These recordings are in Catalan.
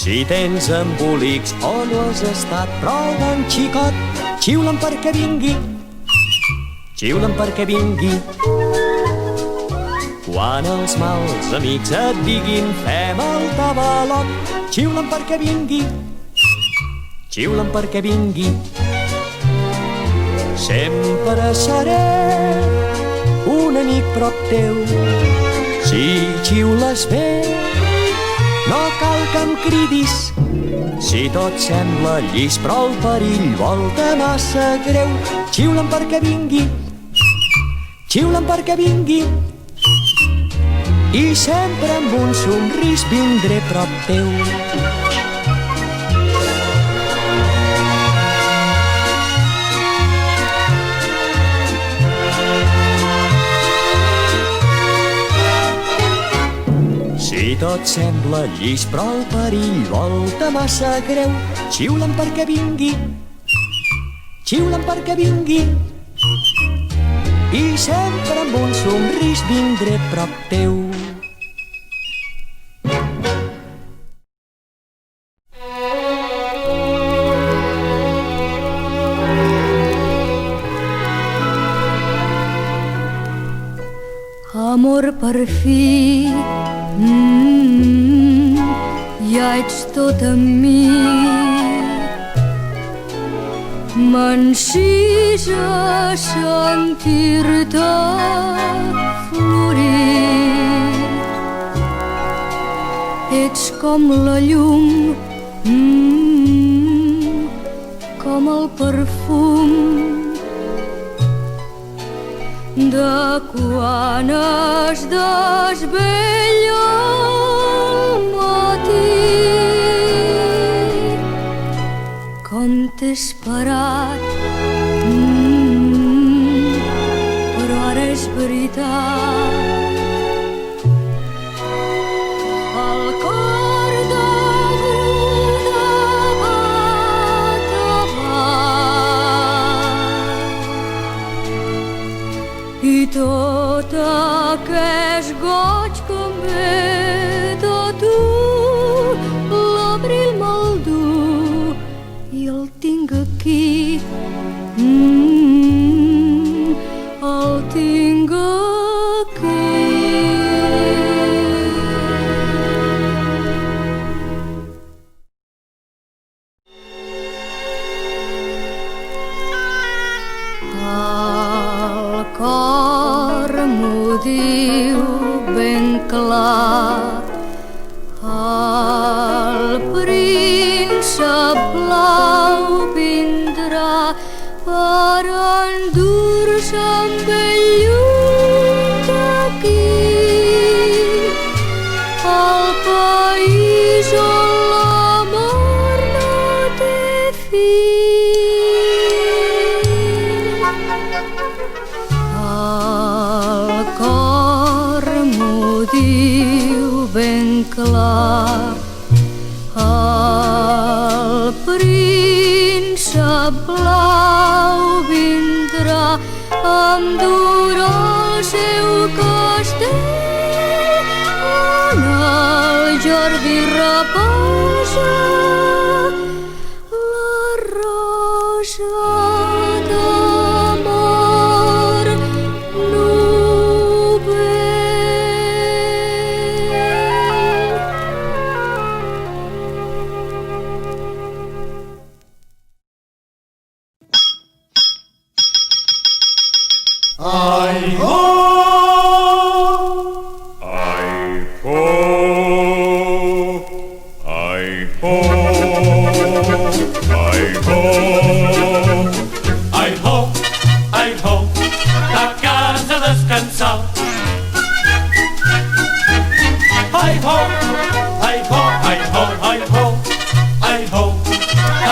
Si tens embolics o no has estat prou bon xicot, xiula'm perquè vingui, xiula'm perquè vingui. Quan els mals amics et diguin fem el tabalot, xiula'm perquè vingui, xiula'm perquè vingui. Sempre seré un amic prop teu. Si xiules bé, no cal que em cridis. Si tot sembla llis però el perill volta massa greu, xiula'm perquè vingui, xiula'm perquè vingui. I sempre amb un somrís vindré prop teu. Si tot sembla llis però el perill volta massa greu, xiula'm perquè vingui, xiula'm perquè vingui. I sempre amb un somrís vindré prop teu. Amor, per fi, ja ets tot en mi. M'encisa sentir-te florir. Ets com la llum, com el perfum de quan es desvella al matí. Com t'he esperat, però ara és veritat. El cor de bruda bat a bat, i tot aquest goig que em ve de tu, l'abril me'l du i el tinc aquí, el tinc aquí. El cor m'ho diu ben clar, el príncep blau vindrà per endur-se amb ell lluny d'aquí, al país on l'amor no té fi. El cor m'ho diu ben clar, el príncep blau vindrà a endur el seu castell, on el jardí reposa la rosa d'amor novell. Ai-ho! Ai-ho! Ai-ho! Ai-ho! Ai-ho! Ai-ho! A casa a descansar. Ai-ho! Ai-ho! Ai-ho! Ai-ho! Ai-ho!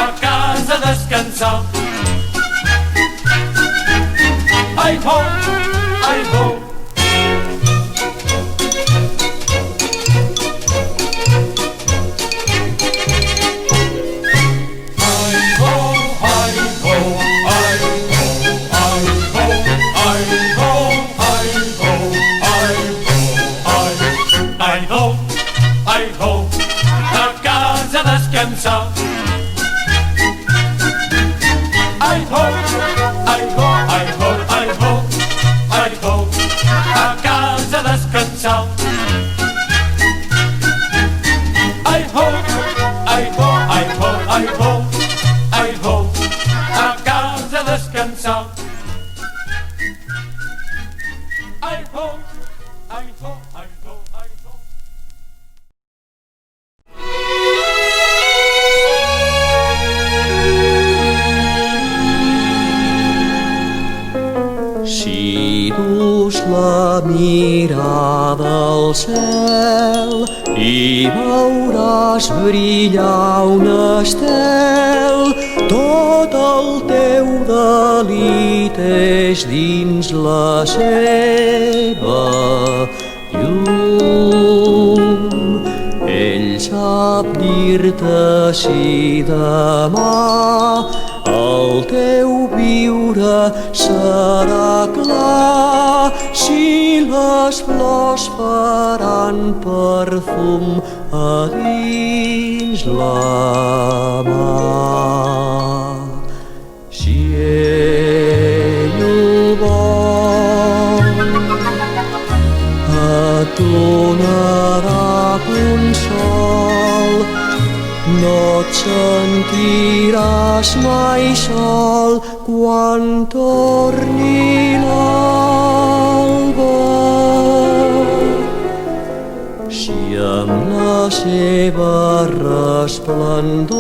A casa a descansar. Ai-ho! Ai-ho! ai ho, ai ho, ai ho. Si dus la mirada al cel i veuràs brillar un estel, tot el teu delit és dins la seva llum. Ell sap dir-te si demà el teu viure serà clar, si les flors faran perfum a dins la mà. Si ell ho vol, et donarà consol, no et sentiràs mai sol quan torni l'alba. Si amb la seva resplendor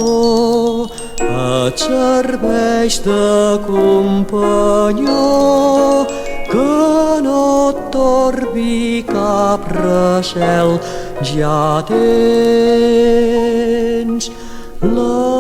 et serveix de companyó, que no et torbi cap recel, ja tens la